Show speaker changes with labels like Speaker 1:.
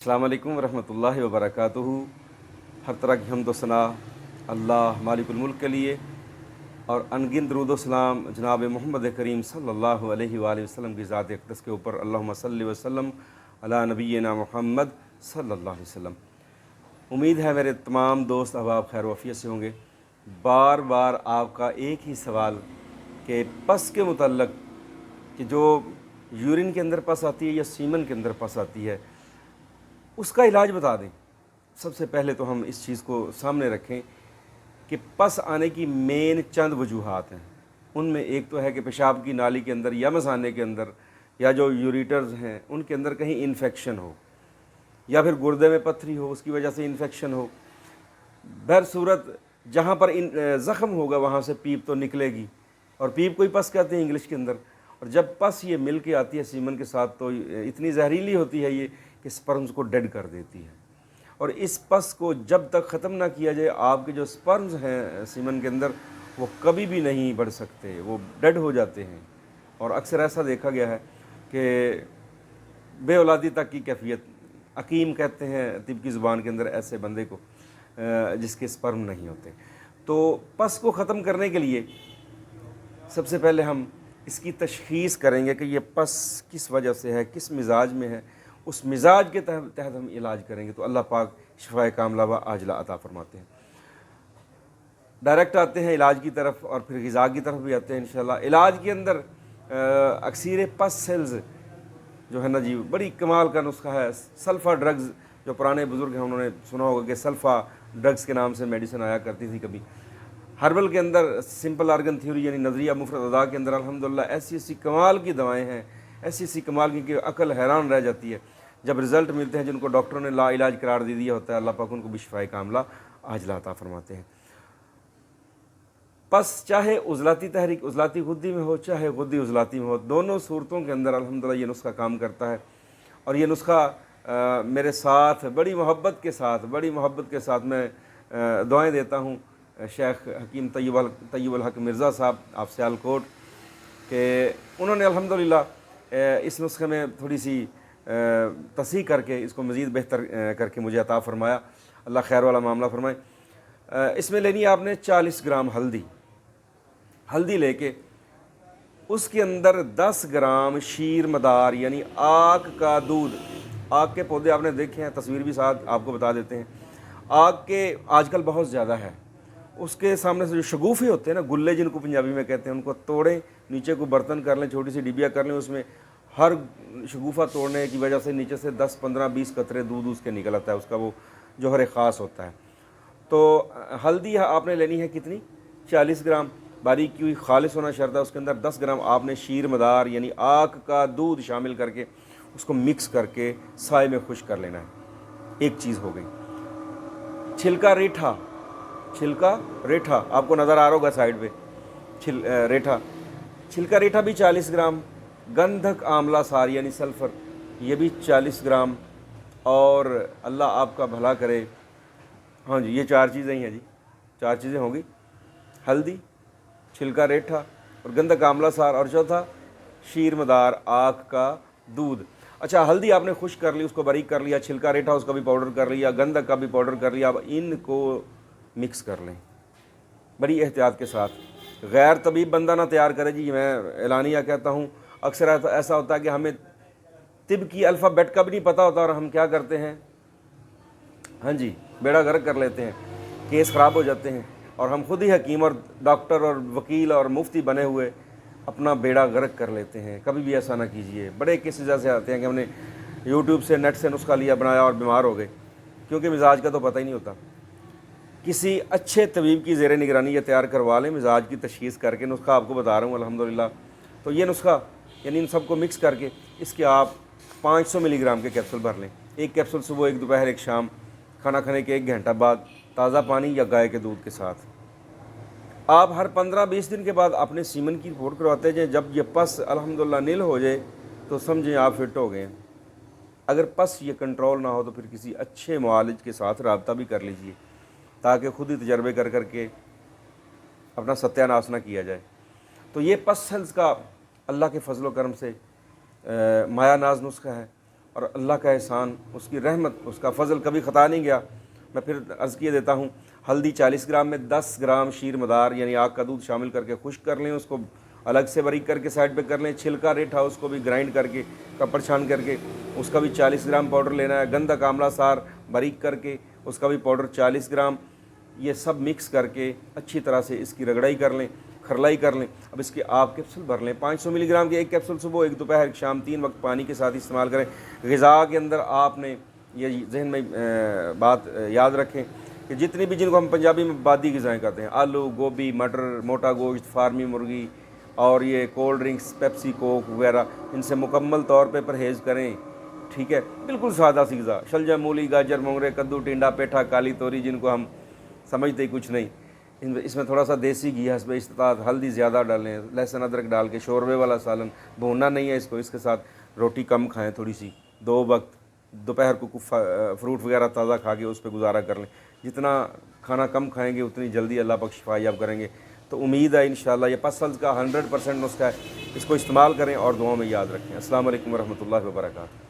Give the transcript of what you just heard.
Speaker 1: अस्सलाम वालेकुम रहमतुल्लाहि व बरकातुहू। हर तरह की हम्द व सना अल्लाह मालिकुल मुल्क के लिए और अनगिनत दरूद व सलाम जनाब मोहम्मद करीम सल्लल्लाहु अलैहि वसल्लम की ज़ात अक़दस के ऊपर अल्लाहुम्मा सल्लि व सल्लम अला नबीना मोहम्मद सल्लल्लाहु अलैहि वसल्लम। उम्मीद है मेरे तमाम दोस्त अहबाब खैर वफ़ियत से होंगे। बार बार आपका एक ही सवाल कि पस के मुतल्लक़ कि जो यूरिन के अंदर पस आती है या सीमन के अंदर पस आती है उसका इलाज बता दें। सबसे पहले तो हम इस चीज़ को सामने रखें कि पस आने की मेन चंद वजूहात हैं। उनमें एक तो है कि पेशाब की नाली के अंदर या मसाने के अंदर या जो यूरिटर्स हैं उनके अंदर कहीं इन्फेक्शन हो या फिर गुर्दे में पत्थरी हो, उसकी वजह से इन्फेक्शन हो। बहर सूरत जहाँ पर ज़ख़म होगा वहाँ से पीप तो निकलेगी, और पीप को ही पस कहते हैं इंग्लिश के अंदर। और जब पस ये मिल के आती है सीमन के साथ तो इतनी जहरीली होती है ये कि स्पर्म्स को डेड कर देती है। और इस पस को जब तक ख़त्म ना किया जाए आपके जो स्पर्म्स हैं सीमन के अंदर वो कभी भी नहीं बढ़ सकते, वो डेड हो जाते हैं। और अक्सर ऐसा देखा गया है कि बे औलादी तक की कैफियत, अकीम कहते हैं तिब की ज़ुबान के अंदर ऐसे बंदे को जिसके स्पर्म नहीं होते। तो पस को ख़त्म करने के लिए सबसे पहले हम इसकी तशख़ीस करेंगे कि ये पस किस वजह से है, किस मिजाज में है। उस मिजाज के तहत हम इलाज करेंगे तो अल्लाह पाक शिफाए कामला व आजला अता फरमाते हैं। डायरेक्ट आते हैं इलाज की तरफ और फिर ग़िज़ा की तरफ भी आते हैं इंशाल्लाह। इलाज के अंदर अक्सर पस सेल्स जो है ना जी, बड़ी कमाल का नुस्खा है। सल्फ़ा ड्रग्स, जो पुराने बुज़ुर्ग हैं उन्होंने सुना होगा कि सल्फ़ा ड्रग्स के नाम से मेडिसिन आया करती थी कभी। हर्बल के अंदर सिंपल आर्गन थ्योरी यानी नज़रिया मुफ़रद अदा के अंदर अल्हम्दुलिल्लाह ऐसी ऐसी कमाल की दवाएं हैं, ऐसी ऐसी कमाल की कि अकल हैरान रह जाती है जब रिज़ल्ट मिलते हैं। जिनको डॉक्टरों ने ला इलाज करार दे दिया होता है, अल्लाह पाक उनको भी शिफाए कामला आजला अता फरमाते हैं। पस चाहे उज़लाती तहरीक उज़लाती गुद्दी में हो, चाहे गुद्दी उज़लाती में हो, दोनों सूरतों के अंदर अल्हम्दुलिल्लाह ये नुस्खा काम करता है। और ये नुस्खा मेरे साथ बड़ी मोहब्बत के साथ मैं दुआएं देता हूँ शेख हकीम तय्यबुल हक मिर्ज़ा साहब आप सियालकोट के, उन्होंने अल्हम्दुलिल्लाह इस नुस्खे में थोड़ी सी तस्हीह करके इसको मज़ीद बेहतर करके मुझे अता फ़रमाया। अल्लाह खैर वाला मामला फ़रमाए। इसमें लेनी है आपने 40 ग्राम हल्दी लेके उसके अंदर 10 ग्राम शीर मदार यानी आग का दूध। आग के पौधे आपने देखे हैं, तस्वीर भी साथ आपको बता देते हैं। आग के आजकल बहुत ज़्यादा है, उसके सामने से जो शगुफ़े होते हैं ना, गुल्ले जिनको पंजाबी में कहते हैं, उनको तोड़ें, नीचे को बर्तन कर लें, छोटी सी डिबिया कर लें, उसमें हर शगुफ़ा तोड़ने की वजह से नीचे से 10, 15, 20 कतरे दूध उसके निकल आता है, उसका वो जौहर ख़ास होता है। तो हल्दी आपने लेनी है कितनी, 40 ग्राम बारीक की हुई, खालिस होना शर्त है। उसके अंदर 10 ग्राम आपने शीर मदार यानी आग का दूध शामिल करके उसको मिक्स करके साए में खुश कर लेना है। एक चीज़ हो गई। छिलका रेठा आपको नज़र आ रहा होगा साइड पे, छिलका रेठा भी 40 ग्राम, गंधक आंवला सार यानी सल्फ़र ये भी 40 ग्राम। और अल्लाह आपका भला करे, हाँ जी, ये 4 चीज़ें ही हैं जी, 4 चीज़ें होंगी, हल्दी, छिलका रेठा और गंधक आंवला सार, और चौथा शीर मदार आग का दूध। अच्छा, हल्दी आपने खुश कर ली, उसको बारीक कर लिया, छिलका रेठा उसका भी पाउडर कर लिया, गंधक का भी पाउडर कर लिया। अब इनको मिक्स कर लें बड़ी एहतियात के साथ। गैर तबीब बंदा ना तैयार करे जी, मैं एलानिया कहता हूँ। अक्सर ऐसा होता है कि हमें तिब की अल्फ़ाबेट का भी नहीं पता होता और हम क्या करते हैं, हाँ जी, बेड़ा गर्क कर लेते हैं, केस ख़राब हो जाते हैं और हम खुद ही हकीम और डॉक्टर और वकील और मुफ्ती बने हुए अपना बेड़ा गर्क कर लेते हैं। कभी भी ऐसा ना कीजिए। बड़े केसेस ऐसे आते हैं कि हमने यूट्यूब से, नेट से नुस्खा लिया, बनाया और बीमार हो गए, क्योंकि मिजाज का तो पता ही नहीं होता। किसी अच्छे तबीब की ज़ेर निगरानी ये तैयार करवा लें, मिजाज की तशख़ीस करके। नुस्खा आपको बता रहा हूँ अल्हम्दुलिल्लाह। तो ये नुस्खा यानी इन सबको मिक्स करके इसके आप 500 मिलीग्राम के कैप्सूल भर लें। एक कैप्सूल सुबह, एक दोपहर, एक शाम, खाना खाने के 1 घंटा बाद, ताज़ा पानी या गाय के दूध के साथ। आप हर 15-20 दिन के बाद अपने सीमन की रिपोर्ट करवाते जाएँ। जब ये पस अल्हम्दुलिल्लाह नील हो जाए तो समझें आप फिट हो गए हैं। अगर पस ये कंट्रोल ना हो तो फिर किसी अच्छे मुआलिज के साथ रब्ता भी कर लीजिए, ताकि खुद ही तजर्बे कर करके अपना सत्यानाश ना किया जाए। तो ये पस सेल्स का अल्लाह के फजल करम से माया नाज नुस्खा है। اور اللہ کا احسان، اس کی رحمت، اس کا فضل کبھی خطا نہیں گیا۔ میں پھر عرض کیے دیتا ہوں، ہلدی 40 گرام میں 10 گرام شیر مدار یعنی آگ کا دودھ شامل کر کے خشک کر لیں، اس کو الگ سے باریک کر کے سائڈ پہ کر لیں۔ چھلکا ریٹھا اس کو بھی گرائنڈ کر کے کپڑ چھان کر کے اس کا بھی 40 گرام پاؤڈر لینا ہے۔ گندھک آملہ سار باریک کر کے اس کا بھی پاؤڈر 40 گرام۔ یہ سب مکس کر کے اچھی طرح سے اس کی رگڑائی کر لیں، کھرلائی کر لیں۔ اب اس کے آپ کیپسول بھر لیں، 500 ملی گرام کے ایک کیپسول صبح، ایک دوپہر، ایک شام، 3 وقت پانی کے ساتھ استعمال کریں۔ غذا کے اندر آپ نے یہ ذہن میں بات یاد رکھیں کہ جتنی بھی جن کو ہم پنجابی میں بادی غذائیں کہتے ہیں، آلو، گوبھی، مٹر، موٹا گوشت، فارمی مرغی اور یہ کولڈ ڈرنکس، پیپسی، کوک وغیرہ، ان سے مکمل طور پہ پرہیز کریں، ٹھیک ہے۔ بالکل سادہ سی غذا، شلجم، مولی، گاجر، مونگرے، کدو، ٹینڈا، پیٹھا، کالی توری، جن کو ہم سمجھتے ہی کچھ نہیں۔ اس میں تھوڑا سا دیسی گھی حسب استطاعت، ہلدی زیادہ ڈالیں، لہسن ادرک ڈال کے شوربے والا سالن، بھوننا نہیں ہے اس کو، اس کے ساتھ روٹی کم کھائیں تھوڑی سی، 2 وقت، دوپہر کو فروٹ وغیرہ تازہ کھا کے اس پہ گزارا کر لیں۔ جتنا کھانا کم کھائیں گے اتنی جلدی اللہ پاک شفا یاب کریں گے۔ تو امید ہے انشاءاللہ یہ پس کا 100% نسخہ ہے، اس کو استعمال کریں اور دعاؤں میں یاد رکھیں۔ السلام علیکم ورحمۃ اللہ وبرکاتہ۔